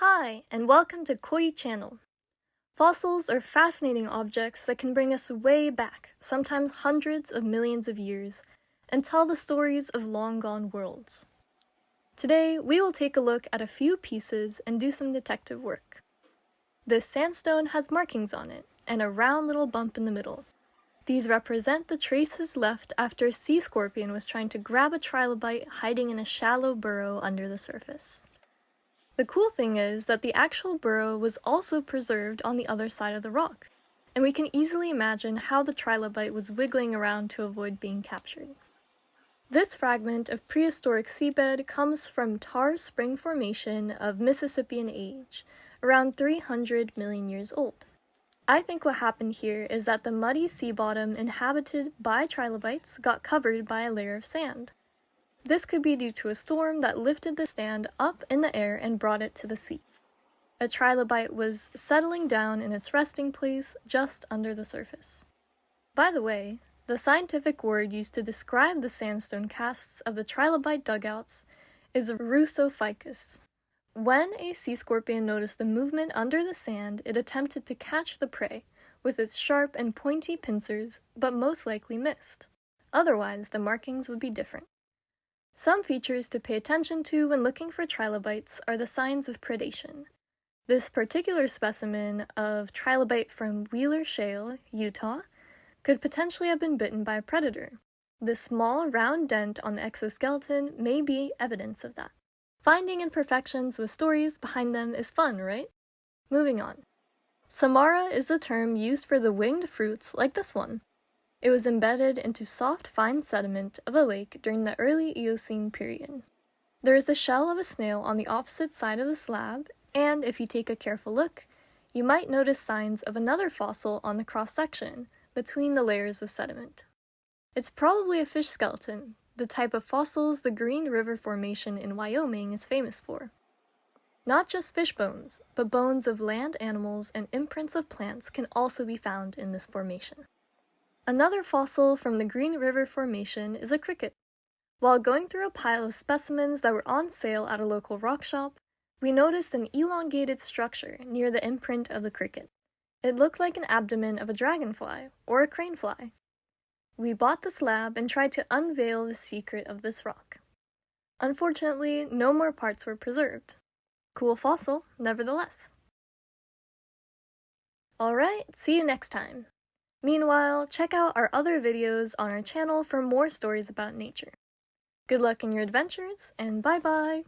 Hi, and welcome to Koi Channel. Fossils are fascinating objects that can bring us way back, sometimes hundreds of millions of years, and tell the stories of long-gone worlds. Today, we will take a look at a few pieces and do some detective work. This sandstone has markings on it, and a round little bump in the middle. These represent the traces left after a sea scorpion was trying to grab a trilobite hiding in a shallow burrow under the surface. The cool thing is that the actual burrow was also preserved on the other side of the rock, and we can easily imagine how the trilobite was wiggling around to avoid being captured. This fragment of prehistoric seabed comes from Tar Spring Formation of Mississippian age, around 300 million years old. I think what happened here is that the muddy sea bottom inhabited by trilobites got covered by a layer of sand. This could be due to a storm that lifted the sand up in the air and brought it to the sea. A trilobite was settling down in its resting place just under the surface. By the way, the scientific word used to describe the sandstone casts of the trilobite dugouts is russophycus. When a sea scorpion noticed the movement under the sand, it attempted to catch the prey with its sharp and pointy pincers, but most likely missed. Otherwise, the markings would be different. Some features to pay attention to when looking for trilobites are the signs of predation. This particular specimen of trilobite from Wheeler Shale, Utah, could potentially have been bitten by a predator. This small, round dent on the exoskeleton may be evidence of that. Finding imperfections with stories behind them is fun, right? Moving on. Samara is the term used for the winged fruits like this one. It was embedded into soft, fine sediment of a lake during the early Eocene period. There is the shell of a snail on the opposite side of the slab, and if you take a careful look, you might notice signs of another fossil on the cross-section between the layers of sediment. It's probably a fish skeleton, the type of fossils the Green River Formation in Wyoming is famous for. Not just fish bones, but bones of land animals and imprints of plants can also be found in this formation. Another fossil from the Green River Formation is a cricket. While going through a pile of specimens that were on sale at a local rock shop, we noticed an elongated structure near the imprint of the cricket. It looked like an abdomen of a dragonfly or a cranefly. We bought the slab and tried to unveil the secret of this rock. Unfortunately, no more parts were preserved. Cool fossil, nevertheless. Alright, see you next time. Meanwhile, check out our other videos on our channel for more stories about nature. Good luck in your adventures, and bye-bye!